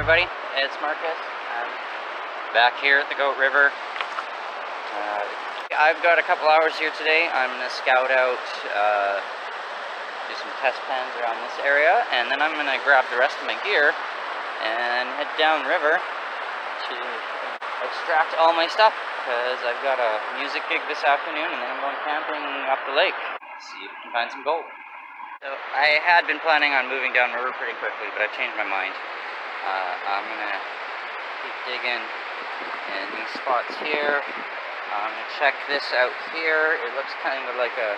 everybody, it's Marcus. I'm back here at the Goat River. I've got a couple hours here today. I'm going to scout out, do some test pans around this area, and then I'm going to grab the rest of my gear and head downriver to extract all my stuff, because I've got a music gig this afternoon, and then I'm going camping up the lake, see if we can find some gold. So I had been planning on moving downriver pretty quickly, but I've changed my mind. I'm going to keep digging in these spots here. I'm going to check this out here. It looks kind of like a...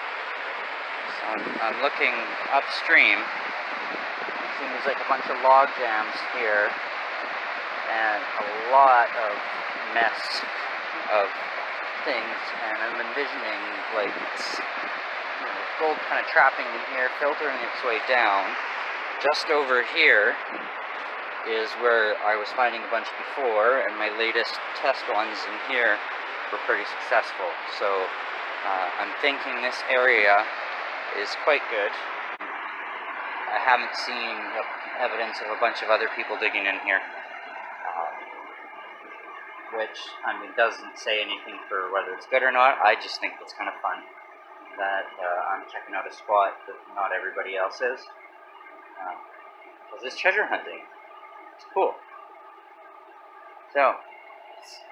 So I'm looking upstream. It seems like a bunch of log jams here. And a lot of mess of things. And I'm envisioning like gold kind of trapping in here, filtering its way down. Just over here is where I was finding a bunch before, and my latest test ones in here were pretty successful. So I'm thinking this area is quite good. I haven't seen evidence of a bunch of other people digging in here, which, I mean, doesn't say anything for whether it's good or not. I just think it's kind of fun that I'm checking out a spot that not everybody else is. Because it's treasure hunting. It's cool. So,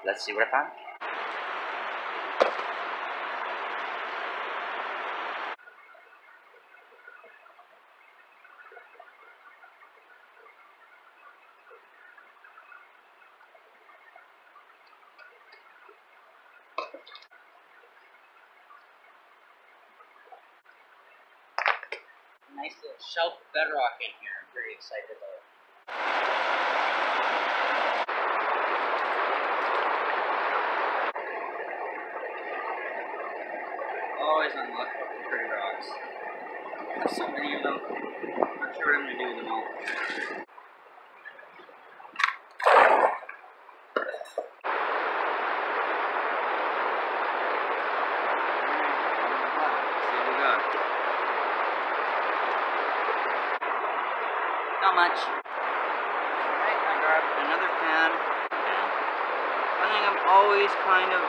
let's see what I found. Nice little shelf of bedrock in here. I'm very excited about it. Always on the lookout for pretty rocks. There's so many of them. I'm not sure what I'm going to do with them all. Not much. Alright, I grabbed another pan. One thing I'm always kind of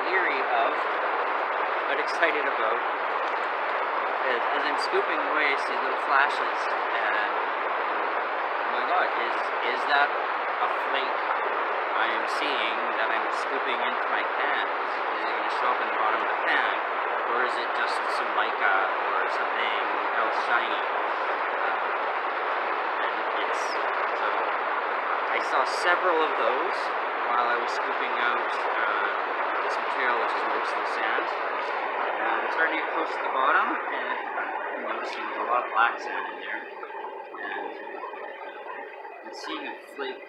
leery of, but excited about, is as I'm scooping away, I see little flashes, and oh my god, is that a flake I am seeing that I'm scooping into my pan? Is it going to show up in the bottom of the pan, or is it just some mica or something else shiny? I saw several of those while I was scooping out this material, which is mostly sand. And I'm starting to get close to the bottom, and I'm noticing there's a lot of black sand in there. And I'm seeing a flake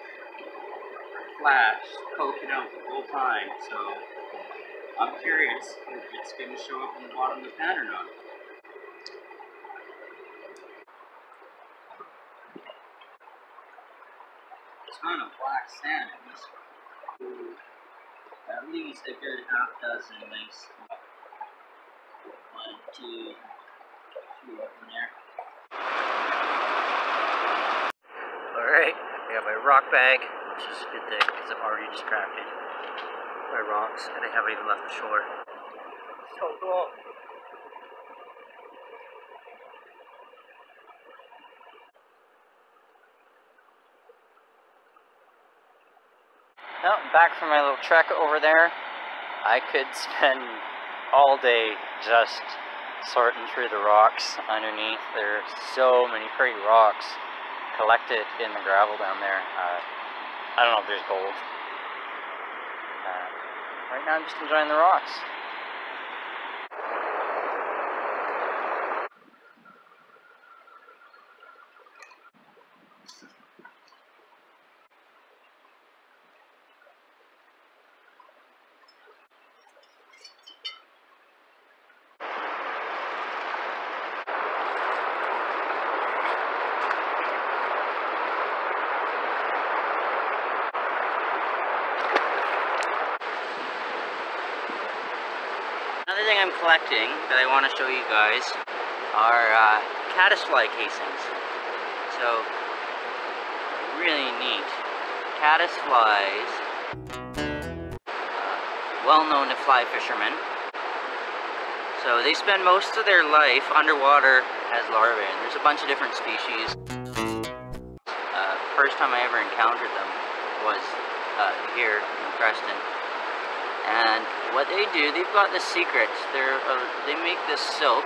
flash poking out the whole time, so I'm curious if it's going to show up in the bottom of the pan or not. Ton of black sand in this one. At least a good half dozen nice. 1, 2, 3 up in there. Alright, I got my rock bag, which is a good thing because I'm already distracted by rocks and I haven't even left the shore. So cool. Well, back from my little trek over there. I could spend all day just sorting through the rocks underneath. There are so many pretty rocks collected in the gravel down there. I don't know if there's gold. Right now I'm just enjoying the rocks. Another thing I'm collecting that I want to show you guys are caddisfly casings. So, really neat. caddis flies, well known to fly fishermen. So they spend most of their life underwater as larvae, and there's a bunch of different species. First time I ever encountered them was here in Preston. And what they do, they've got this secret. They make this silk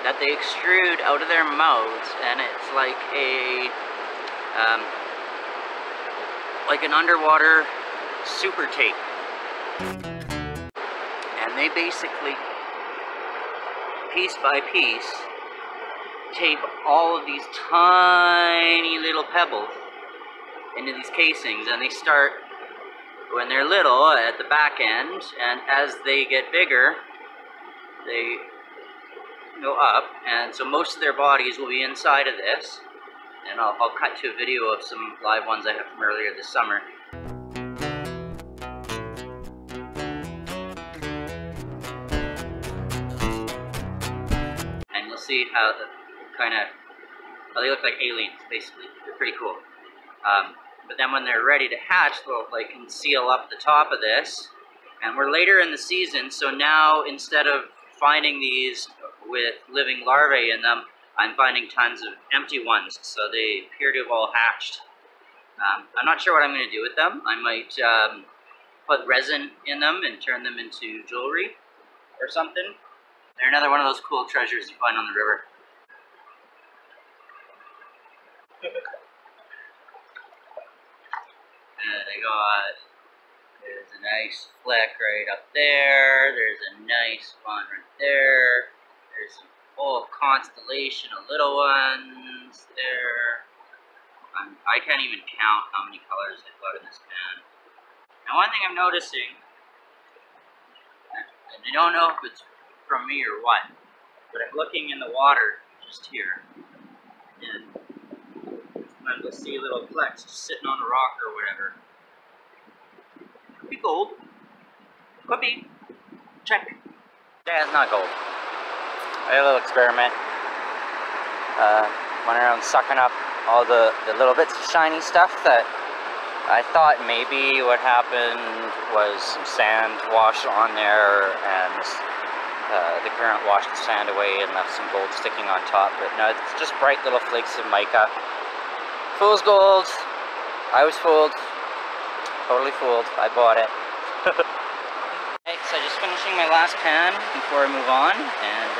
that they extrude out of their mouths, and it's like an underwater super tape. And they basically, piece by piece, tape all of these tiny little pebbles into these casings, and they start when they're little at the back end, and as they get bigger they go up, and so most of their bodies will be inside of this, and I'll cut to a video of some live ones I have from earlier this summer. And you'll see how they look like aliens, basically. They're pretty cool. But then when they're ready to hatch, they'll conceal up the top of this. And we're later in the season, so now instead of finding these with living larvae in them, I'm finding tons of empty ones. So they appear to have all hatched. I'm not sure what I'm going to do with them. I might put resin in them and turn them into jewelry or something. They're another one of those cool treasures you find on the river. There's a nice fleck right up there. There's a nice one right there. There's a whole constellation of little ones there. I can't even count how many colors I've got in this pan. Now, one thing I'm noticing, and I don't know if it's from me or what, but I'm looking in the water just here, and I'm going to see little flecks just sitting on a rock or whatever. Could be gold. Could be. Check. Yeah, it's not gold. I did a little experiment. Went around sucking up all the little bits of shiny stuff that I thought maybe what happened was some sand washed on there, and the current washed the sand away and left some gold sticking on top. But no, it's just bright little flakes of mica. Fool's gold. I was fooled. Totally fooled. I bought it. Okay, so just finishing my last pan before I move on, and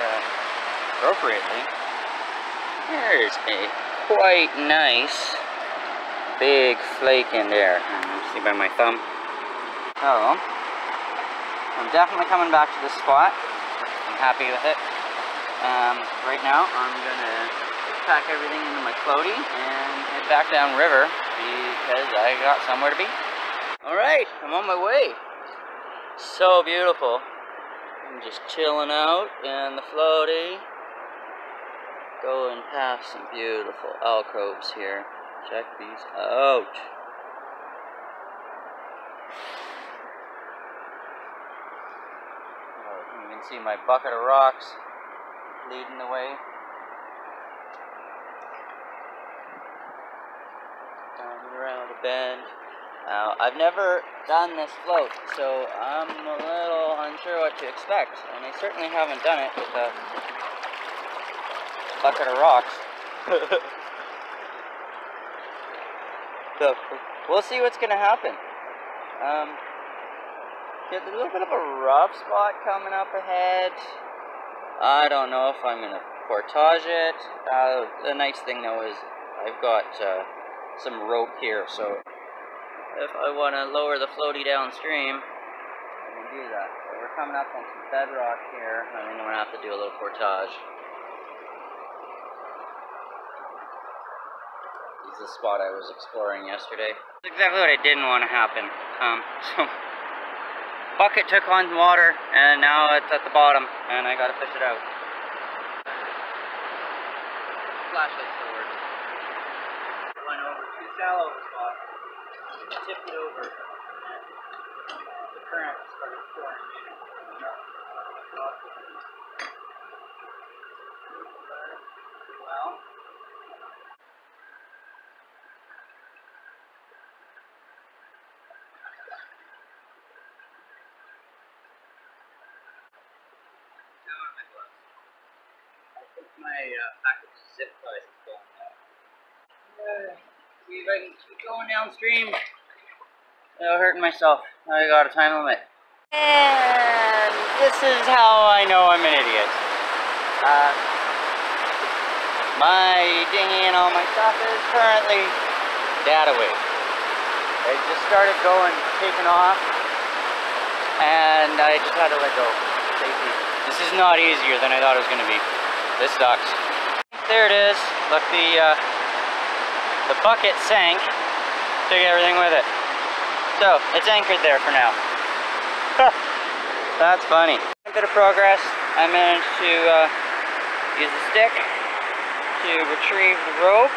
appropriately, there's a quite nice big flake in there. See by my thumb. So, I'm definitely coming back to this spot. I'm happy with it. Right now, I'm gonna pack everything into my floaty and head back down river because I got somewhere to be. Alright, I'm on my way. So beautiful. I'm just chilling out in the floaty. Going past some beautiful alcoves here. Check these out. Oh, you can see my bucket of rocks leading the way. Down around a bend. Now, I've never done this float, so I'm a little unsure what to expect. And I certainly haven't done it with a bucket of rocks. So, we'll see what's going to happen. There's a little bit of a rough spot coming up ahead. I don't know if I'm going to portage it. The nice thing, though, is I've got some rope here, so if I want to lower the floaty downstream, I can do that. So we're coming up on some bedrock here. I think I'm going to have to do a little portage. This is the spot I was exploring yesterday. That's exactly what I didn't want to happen. So bucket took on water, and now it's at the bottom, and I got to fish it out. Flashlight still works. Went over too shallow of a spot. Tipped it over, and the current started pouring in. Well, My package of zip ties is going now. See if I can keep going downstream without hurting myself. I got a time limit. And this is how I know I'm an idiot. My dinghy and all my stuff is currently data away. It just started going, taking off, and I just had to let go. Safety. This is not easier than I thought it was going to be. This sucks. There it is. Look, the bucket sank, took everything with it. So, it's anchored there for now. That's funny. A bit of progress. I managed to use a stick to retrieve the rope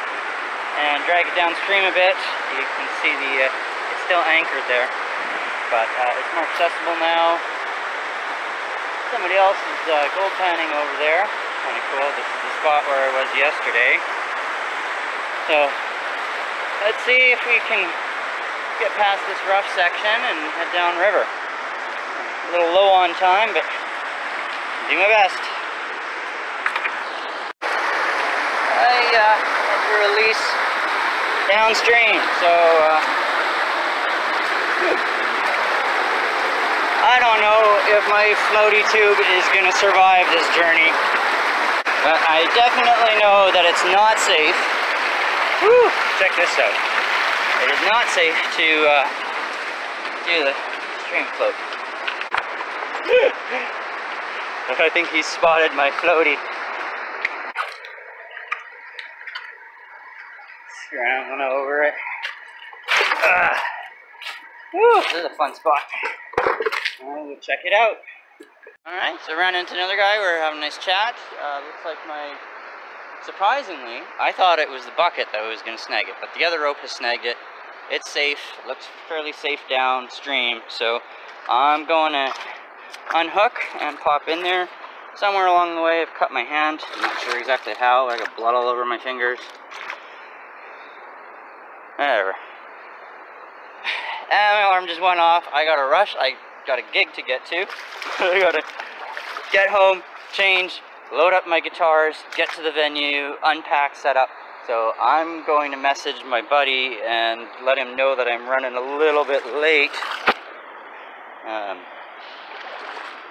and drag it downstream a bit. You can see it's still anchored there, but it's more accessible now. Somebody else is gold panning over there. Kind of cool. This is the spot where I was yesterday. So let's see if we can get past this rough section and head down river. A little low on time, but I'll do my best. I had to release downstream, so I don't know if my floaty tube is going to survive this journey, but I definitely know that it's not safe. Woo! Check this out. It is not safe to do the stream float. I think he spotted my floaty. Scrambling over it. Woo, this is a fun spot. We'll check it out. Alright, so ran into another guy. We're having a nice chat. Looks like surprisingly, I thought it was the bucket that was going to snag it, but the other rope has snagged it. It's safe. It looks fairly safe downstream, so I'm going to unhook and pop in there. Somewhere along the way I've cut my hand. I'm not sure exactly how. I got blood all over my fingers. Whatever. And my alarm just went off. I gotta rush. I got a gig to get to. I gotta get home, change, load up my guitars, get to the venue, unpack, set up. So I'm going to message my buddy and let him know that I'm running a little bit late.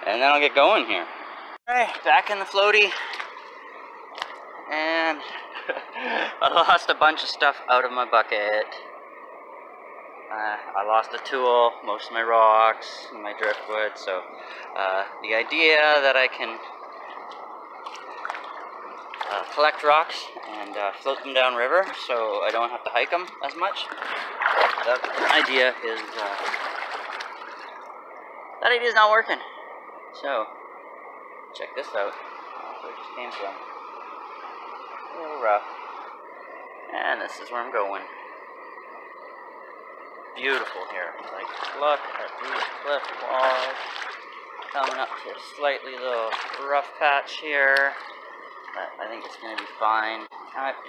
And then I'll get going here. Alright, back in the floaty. And I lost a bunch of stuff out of my bucket. I lost a tool, most of my rocks, and my driftwood, so the idea that I can collect rocks and float them downriver so I don't have to hike them as much, that idea is not working. So, check this out. That's where it just came from. A little rough. And this is where I'm going. Beautiful here. Like, look at these cliff walls. Coming up to a slightly little rough patch here. But I think it's going to be fine.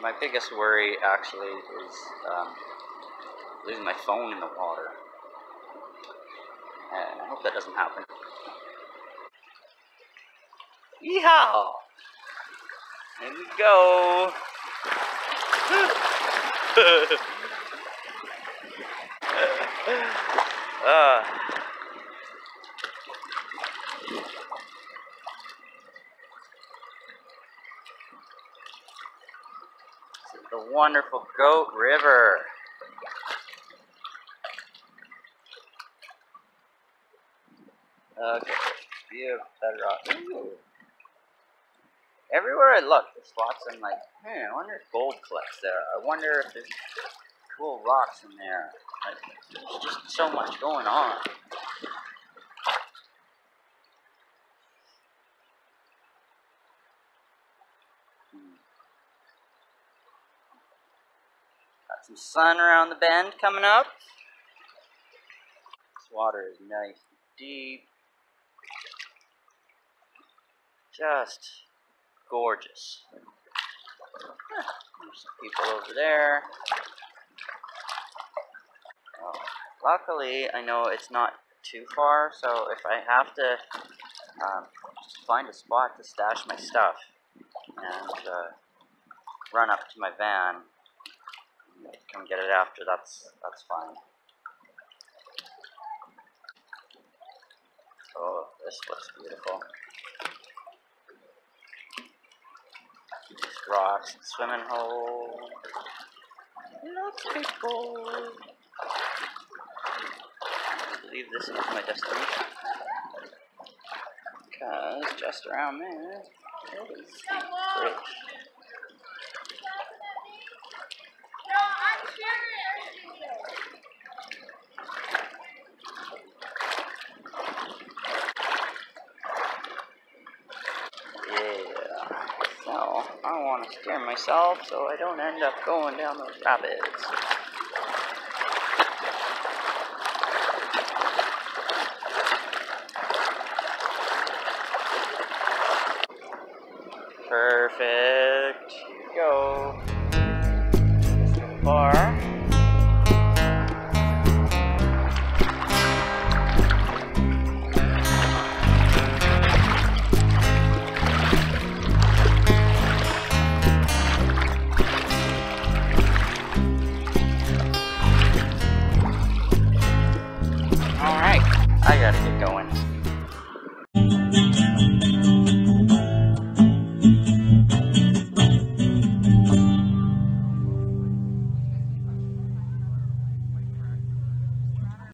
My biggest worry, actually, is losing my phone in the water. And I hope that doesn't happen. Yeehaw! Here we go. This is the wonderful Goat River. Okay, beautiful bedrock. Ooh. Everywhere I look, there's spots I'm like, I wonder if gold collects there. I wonder if there's cool rocks in there. Like, there's just so much going on. Got some sun around the bend coming up. This water is nice and deep. Just gorgeous. There's some people over there. Oh, luckily, I know it's not too far, so if I have to just find a spot to stash my stuff, and run up to my van, come get it after, that's fine. Oh, this looks beautiful. These rocks, swimming hole. Lots of people. I believe this is my destination. Because just around there is the bridge. Yeah. So, I want to steer myself so I don't end up going down those rapids. Perfect. Here you go. So far. Alright, I gotta get going.